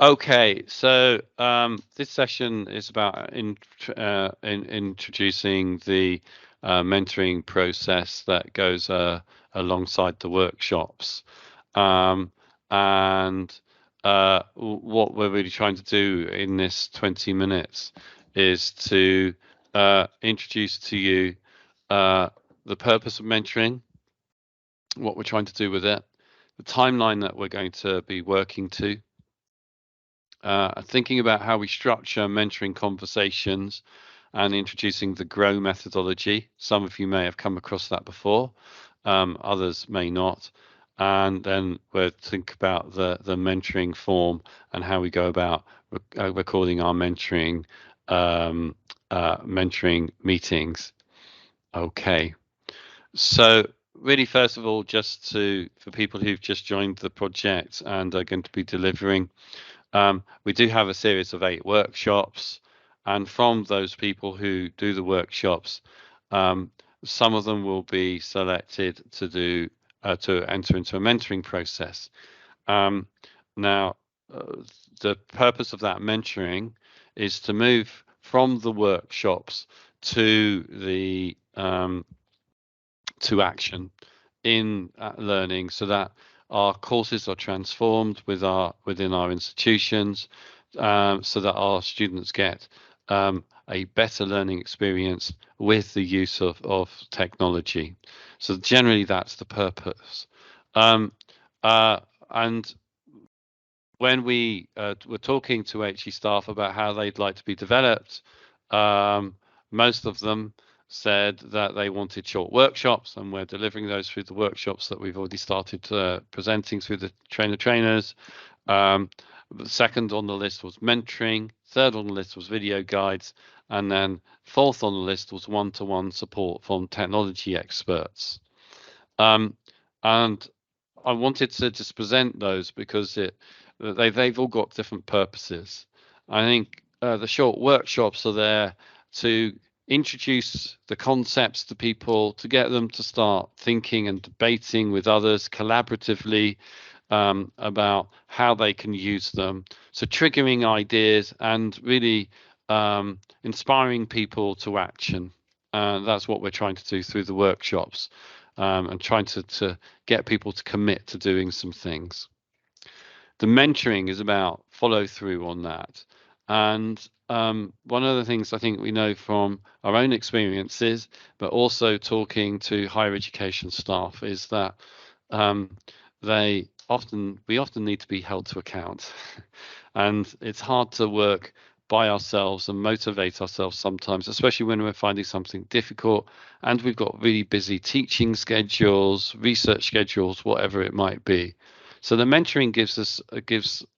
Okay, so this session is about introducing the mentoring process that goes alongside the workshops. Um, and what we're really trying to do in this 20 minutes is to introduce to you the purpose of mentoring, what we're trying to do with it, the timeline that we're going to be working to, thinking about how we structure mentoring conversations and introducing the GROW methodology. Some of you may have come across that before, others may not. And then we'll think about the mentoring form and how we go about recording our mentoring meetings. Okay, so really, first of all, just for people who've just joined the project and are going to be delivering, we do have a series of 8 workshops, and from those people who do the workshops, some of them will be selected to enter into a mentoring process. Now, the purpose of that mentoring is to move from the workshops to the to action in learning, so that our courses are transformed within our institutions, so that our students get a better learning experience with the use of technology. So generally, that's the purpose. And when we were talking to HE staff about how they'd like to be developed, most of them said that they wanted short workshops, and we're delivering those through the workshops that we've already started presenting through the trainers. The second on the list was mentoring, third on the list was video guides, and then fourth on the list was one-to-one support from technology experts. And I wanted to just present those because they've all got different purposes. I think the short workshops are there to introduce the concepts to people, to get them to start thinking and debating with others collaboratively about how they can use them. So triggering ideas and really inspiring people to action. That's what we're trying to do through the workshops, and trying to get people to commit to doing some things. The mentoring is about follow through on that. And one of the things I think we know from our own experiences, but also talking to higher education staff, is that we often need to be held to account. And it's hard to work by ourselves and motivate ourselves sometimes, especially when we're finding something difficult and we've got really busy teaching schedules, research schedules, whatever it might be. So the mentoring gives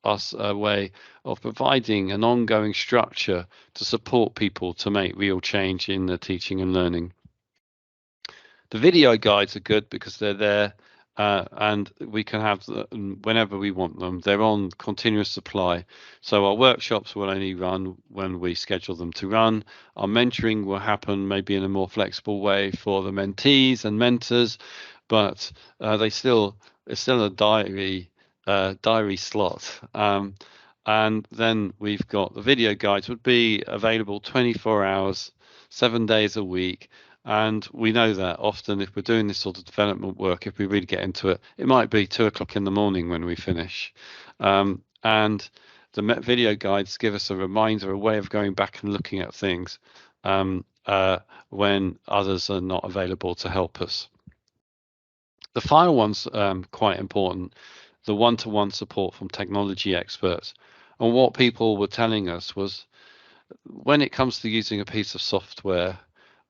us a way of providing an ongoing structure to support people to make real change in the teaching and learning. The video guides are good because they're there, and we can have them whenever we want them. They're on continuous supply. So our workshops will only run when we schedule them to run. Our mentoring will happen maybe in a more flexible way for the mentees and mentors, but it's still a diary slot. And then we've got the video guides would be available 24 hours, 7 days a week. And we know that often if we're doing this sort of development work, if we really get into it, it might be 2 o'clock in the morning when we finish. And the video guides give us a reminder, a way of going back and looking at things when others are not available to help us. The final one's quite important, the one-to-one support from technology experts. And what people were telling us was, when it comes to using a piece of software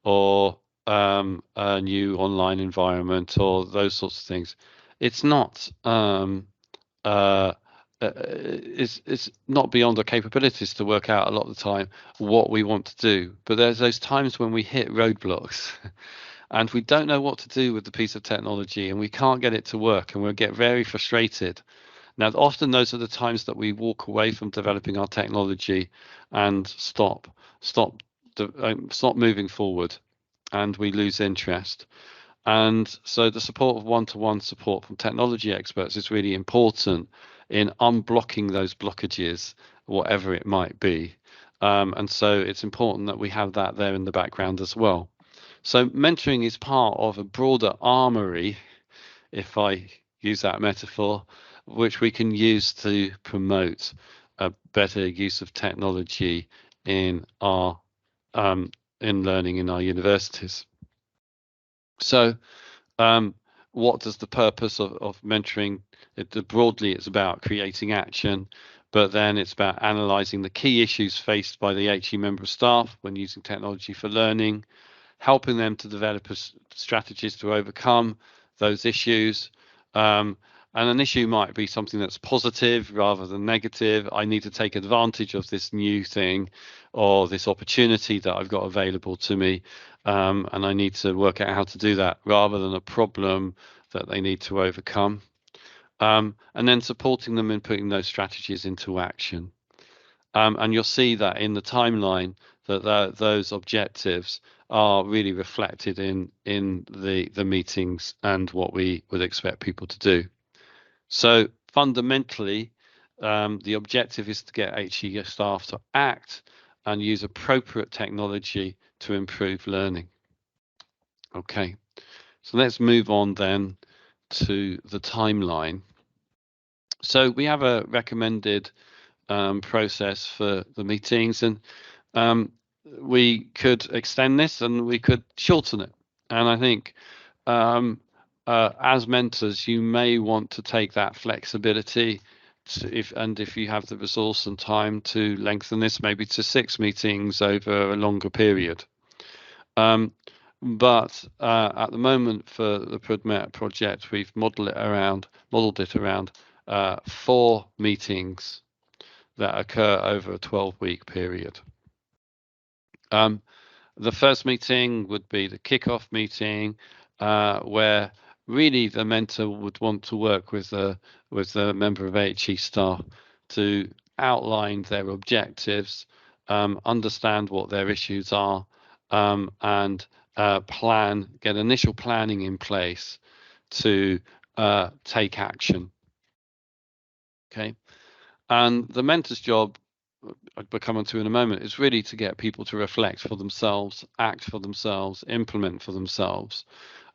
or a new online environment or those sorts of things, it's not it's not beyond our capabilities to work out a lot of the time what we want to do. But there's those times when we hit roadblocks and we don't know what to do with the piece of technology and we can't get it to work, and we'll get very frustrated. Now, often those are the times that we walk away from developing our technology and stop moving forward, and we lose interest. And so the support of one-to-one support from technology experts is really important in unblocking those blockages, whatever it might be. And so it's important that we have that there in the background as well. So mentoring is part of a broader armory, if I use that metaphor, which we can use to promote a better use of technology in our in learning in our universities. So what does the purpose of mentoring? Broadly, it's about creating action, but then it's about analysing the key issues faced by the HE member of staff when using technology for learning, helping them to develop strategies to overcome those issues. And an issue might be something that's positive rather than negative. I need to take advantage of this new thing or this opportunity that I've got available to me. And I need to work out how to do that rather than a problem that they need to overcome. And then supporting them in putting those strategies into action. And you'll see that in the timeline that those objectives are really reflected in the meetings and what we would expect people to do. So fundamentally, the objective is to get HE staff to act and use appropriate technology to improve learning. Okay, so let's move on then to the timeline. So we have a recommended process for the meetings, and we could extend this and we could shorten it. And I think as mentors, you may want to take that flexibility if you have the resource and time to lengthen this maybe to 6 meetings over a longer period. But at the moment for the PRUDMET project, we've modeled it around 4 meetings that occur over a 12-week period. The first meeting would be the kickoff meeting, where really the mentor would want to work with the member of HE staff to outline their objectives, understand what their issues are, and get initial planning in place to take action. Okay, and the mentor's job, I'll come on to in a moment, is really to get people to reflect for themselves, act for themselves, implement for themselves,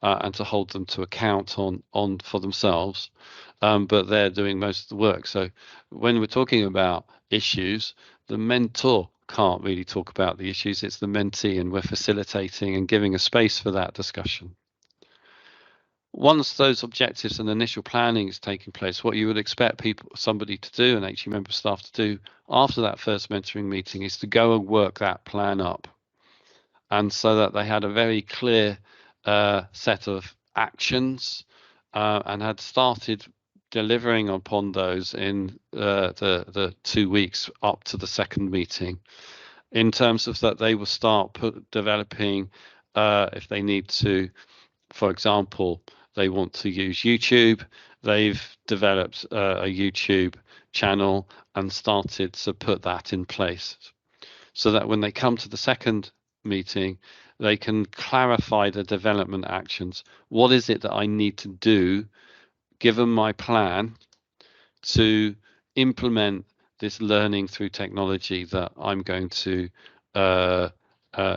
and to hold them to account on for themselves. But they're doing most of the work. So when we're talking about issues, the mentor can't really talk about the issues. It's the mentee, and we're facilitating and giving a space for that discussion. Once those objectives and initial planning is taking place, what you would expect somebody to do, an HE member of staff to do after that first mentoring meeting, is to go and work that plan up. And so that they had a very clear set of actions and had started delivering upon those in the 2 weeks up to the second meeting, in terms of that they will start developing if they need to. For example, they want to use YouTube. They've developed a YouTube channel and started to put that in place so that when they come to the second meeting, they can clarify the development actions. What is it that I need to do, given my plan, to implement this learning through technology that I'm going to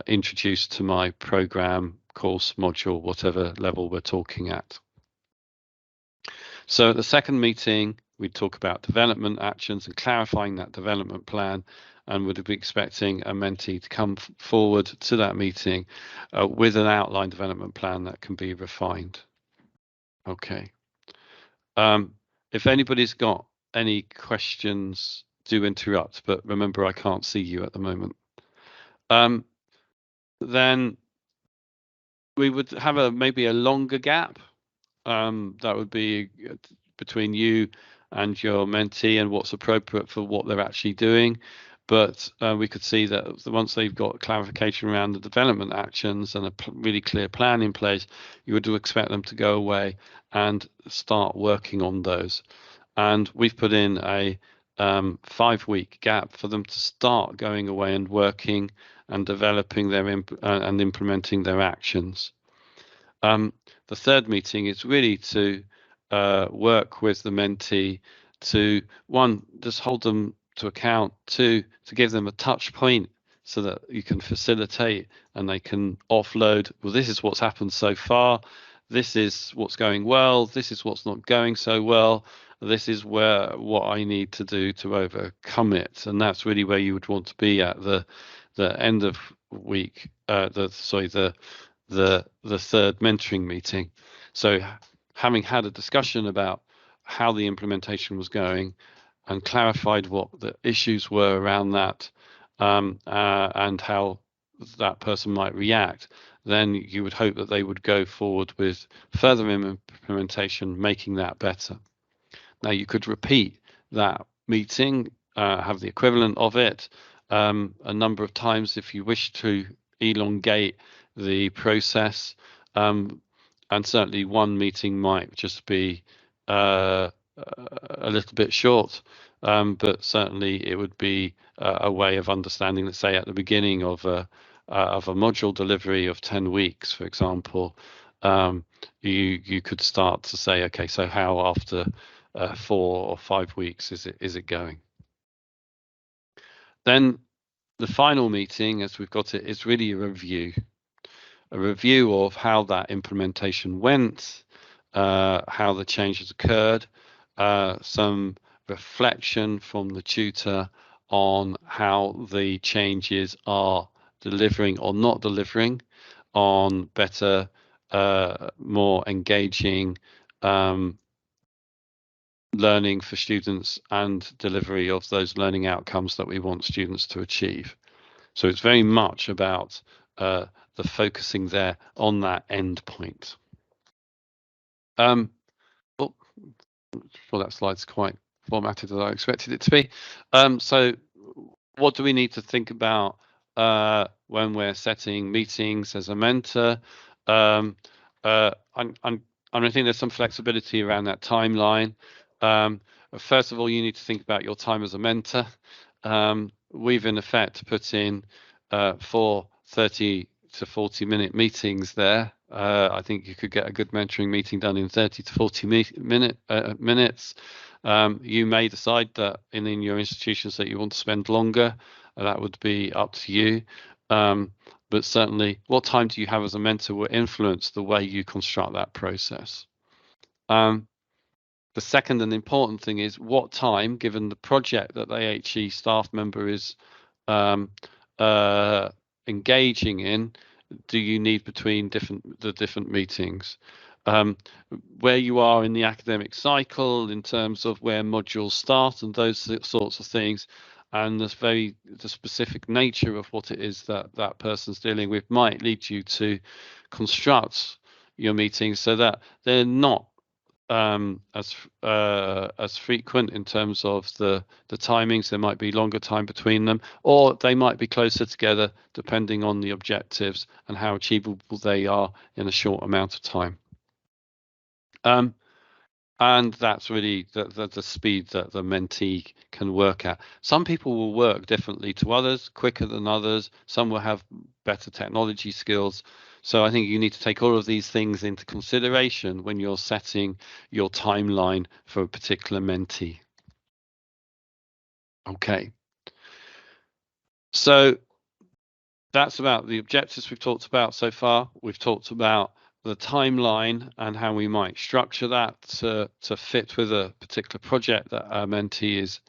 introduce to my program, course, module, whatever level we're talking at. So at the second meeting, we talk about development actions and clarifying that development plan, and would be expecting a mentee to come forward to that meeting with an outline development plan that can be refined. Okay. If anybody's got any questions, do interrupt, but remember I can't see you at the moment. Then we would have maybe a longer gap. That would be between you and your mentee and what's appropriate for what they're actually doing. But we could see that once they've got clarification around the development actions and a really clear plan in place, you would expect them to go away and start working on those. And we've put in a 5-week gap for them to start going away and working and developing and implementing their actions. The third meeting is really to work with the mentee to, one, just hold them to account, two, to give them a touch point so that you can facilitate and they can offload, well, this is what's happened so far, this is what's going well, this is what's not going so well, this is what I need to do to overcome it. And that's really where you would want to be at the end of week, the third mentoring meeting. So having had a discussion about how the implementation was going and clarified what the issues were around that, and how that person might react, then you would hope that they would go forward with further implementation, making that better. Now you could repeat that meeting, have the equivalent of it a number of times if you wish to elongate the process, and certainly one meeting might just be a little bit short, but certainly it would be a way of understanding, let's say at the beginning of a module delivery of 10 weeks, for example, you could start to say, okay, so how after 4 or 5 weeks is it going? Then the final meeting, as we've got it, is really a review of how that implementation went, how the changes occurred, some reflection from the tutor on how the changes are delivering or not delivering on better, more engaging learning for students and delivery of those learning outcomes that we want students to achieve. So it's very much about the focusing there on that end point. Well, that slide's quite formatted as I expected it to be. So what do we need to think about when we're setting meetings as a mentor? I think there's some flexibility around that timeline. First of all, you need to think about your time as a mentor. We've in effect put in 4 30 to 40-minute meetings there. I think you could get a good mentoring meeting done in 30 to 40 minutes. You may decide that in your institutions that you want to spend longer. That would be up to you. But certainly, what time do you have as a mentor will influence the way you construct that process. The second and important thing is what time, given the project that the AHE staff member is engaging in, do you need between the different meetings? Where you are in the academic cycle in terms of where modules start and those sorts of things, and the specific nature of what it is that person's dealing with might lead you to construct your meetings so that they're not as frequent in terms of the timings. There might be longer time between them, or they might be closer together depending on the objectives and how achievable they are in a short amount of time. And that's really the speed that the mentee can work at. Some people will work differently to others, quicker than others. Some will have better technology skills. So I think you need to take all of these things into consideration when you're setting your timeline for a particular mentee. Okay. So that's about the objectives we've talked about so far. We've talked about the timeline and how we might structure that to fit with a particular project that our mentee is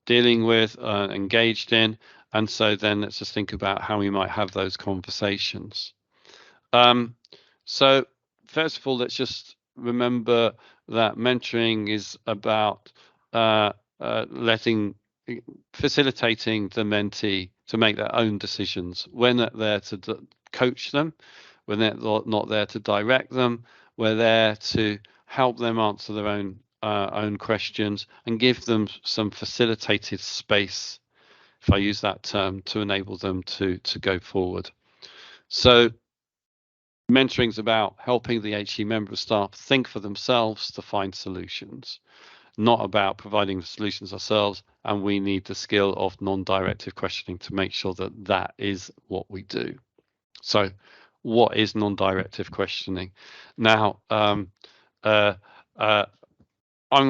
dealing with, engaged in. And so then let's just think about how we might have those conversations. So first of all, let's just remember that mentoring is about facilitating the mentee to make their own decisions. We're not there to coach them. We're not there to direct them. We're there to help them answer their own questions and give them some facilitated space, if I use that term, to enable them to go forward. So mentoring is about helping the HE member of staff think for themselves to find solutions, not about providing the solutions ourselves, and we need the skill of non-directive questioning to make sure that that is what we do. So what is non-directive questioning. Now, I'm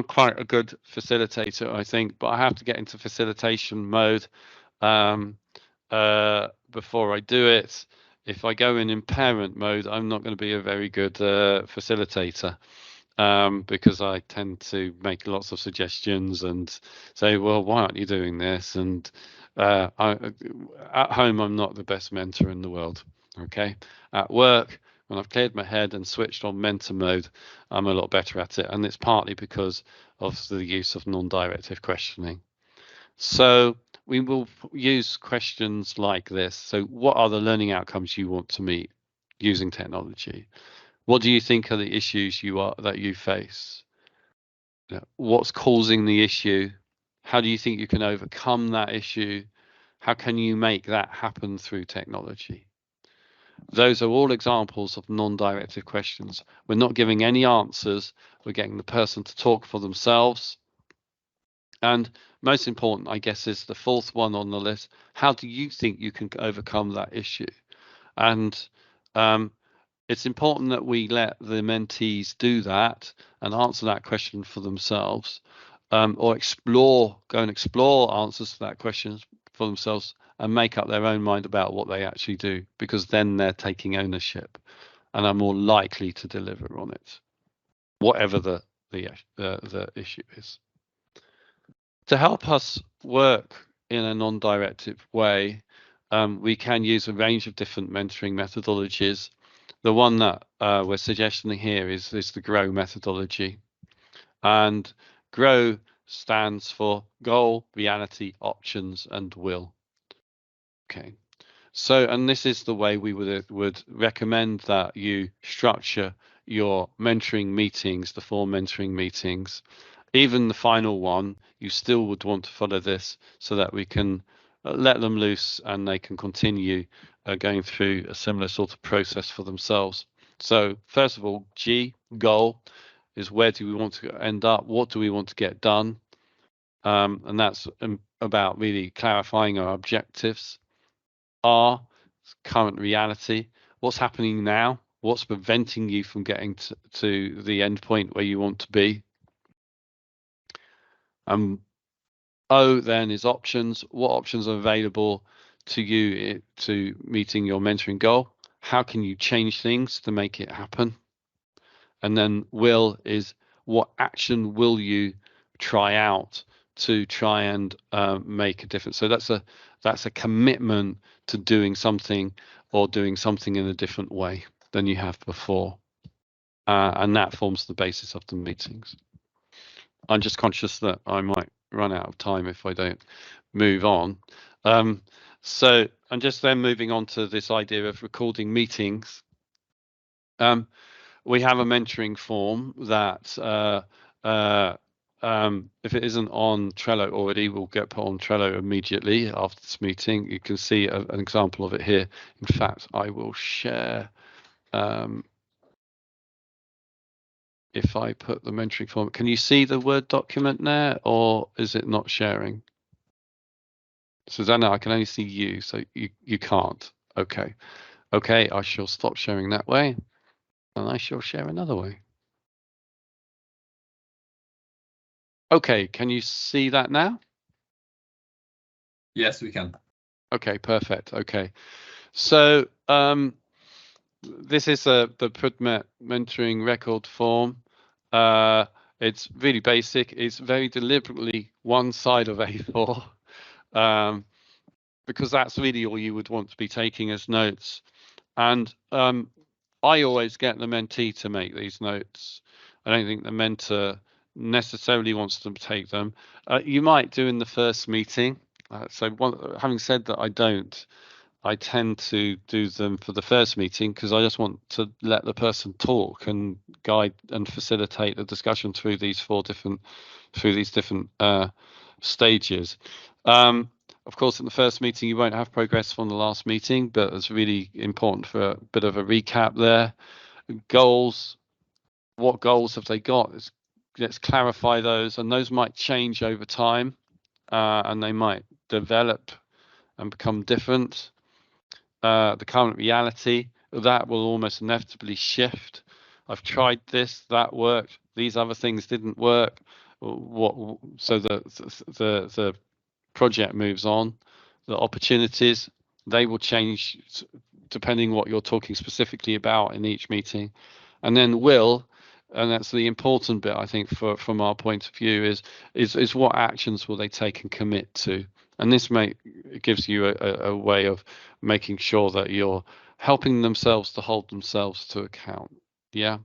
quite a good facilitator, I think, but I have to get into facilitation mode before I do it. If I go in parent mode, I'm not going to be a very good facilitator. Because I tend to make lots of suggestions and say, well, why aren't you doing this? And at home, I'm not the best mentor in the world. Okay. At work, when I've cleared my head and switched on mentor mode, I'm a lot better at it. And it's partly because of the use of non-directive questioning. So we will use questions like this. So what are the learning outcomes you want to meet using technology? What do you think are the issues that you face? What's causing the issue? How do you think you can overcome that issue? How can you make that happen through technology? Those are all examples of non-directive questions. We're not giving any answers. We're getting the person to talk for themselves. And most important, I guess, is the fourth one on the list. How do you think you can overcome that issue? And it's important that we let the mentees do that and answer that question for themselves, or go and explore answers to that question for themselves and make up their own mind about what they actually do, because then they're taking ownership and are more likely to deliver on it, whatever the issue is. To help us work in a non-directive way, we can use a range of different mentoring methodologies. The one that we're suggesting here is the GROW methodology. And GROW stands for Goal, Reality, Options, and Will. Okay. So, and this is the way we would recommend that you structure your mentoring meetings, the 4 mentoring meetings. Even the final one, you still would want to follow this so that we can let them loose and they can continue going through a similar sort of process for themselves. So first of all, G, goal, is where do we want to end up? What do we want to get done? And that's about really clarifying our objectives. R, current reality. What's happening now? What's preventing you from getting to the end point where you want to be? O then is options. What options are available to you to meeting your mentoring goal? How can you change things to make it happen? And then will is what action will you try out to try and make a difference? So that's a commitment to doing something, or doing something in a different way than you have before. And that forms the basis of the meetings. I'm just conscious that I might run out of time if I don't move on. So I'm just then moving on to this idea of recording meetings. We have a mentoring form that if it isn't on Trello already, will get put on Trello immediately after this meeting. You can see an example of it here. In fact, I will share. If I put the mentoring form, can you see the Word document there, or is it not sharing? Susanna, I can only see you, so you can't. Okay. Okay, I shall stop sharing that way, and I shall share another way. Okay, can you see that now? Yes, we can. Okay, perfect. Okay. So this is the PRUDMET mentoring record form. It's really basic. It's very deliberately one side of A4. Because that's really all you would want to be taking as notes. And I always get the mentee to make these notes. I don't think the mentor necessarily wants them to take them. You might do in the first meeting. Having said that, I tend to do them for the first meeting because I just want to let the person talk and guide and facilitate the discussion through these different stages. Of course, in the first meeting, you won't have progress from the last meeting, but it's really important for a bit of a recap there. Goals, what goals have they got? Let's clarify those, and those might change over time, and they might develop and become different. The current reality, that will almost inevitably shift. I've tried this, that worked, these other things didn't work. So the project moves on. The opportunities, they will change depending what you're talking specifically about in each meeting. And then and that's the important bit, I think, from our point of view, is what actions will they take and commit to. And this gives you a way of making sure that you're helping themselves to hold themselves to account. Yeah.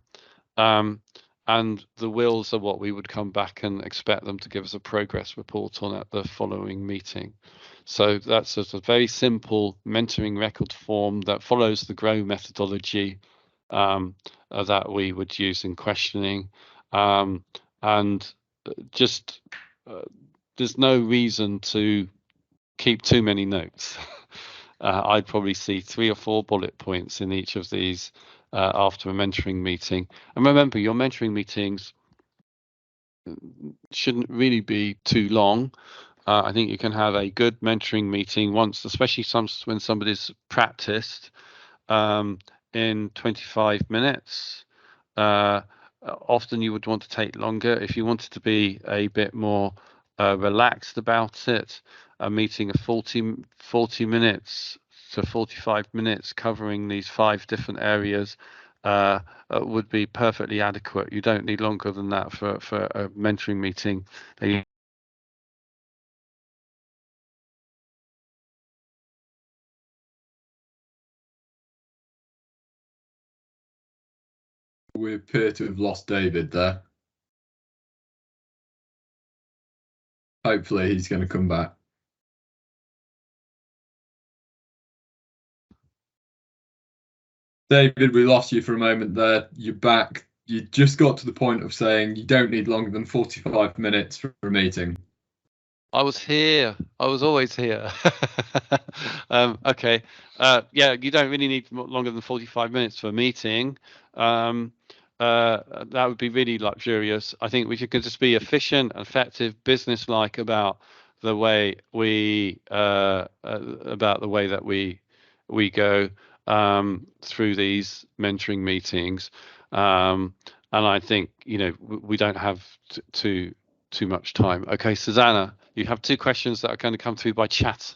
And the wills are what we would come back and expect them to give us a progress report on at the following meeting. So that's just a very simple mentoring record form that follows the GROW methodology that we would use in questioning. And just there's no reason to keep too many notes. I'd probably see 3 or 4 bullet points in each of these after a mentoring meeting. And remember, your mentoring meetings shouldn't really be too long. I think you can have a good mentoring meeting once, especially when somebody's practiced in 25 minutes. Often you would want to take longer. If you wanted to be a bit more relaxed about it, a meeting of 40 minutes to 45 minutes covering these 5 different areas would be perfectly adequate. You don't need longer than that for a mentoring meeting. We appear to have lost David there. Hopefully he's going to come back. David, we lost you for a moment there. You're back. You just got to the point of saying you don't need longer than 45 minutes for a meeting. I was here. I was always here. Okay. Yeah, you don't really need longer than 45 minutes for a meeting. That would be really luxurious. I think we should just be efficient, effective, business-like about the way that we go through these mentoring meetings. And I think we don't have too much time. Okay, Susanna, you have 2 questions that are going to come through by chat.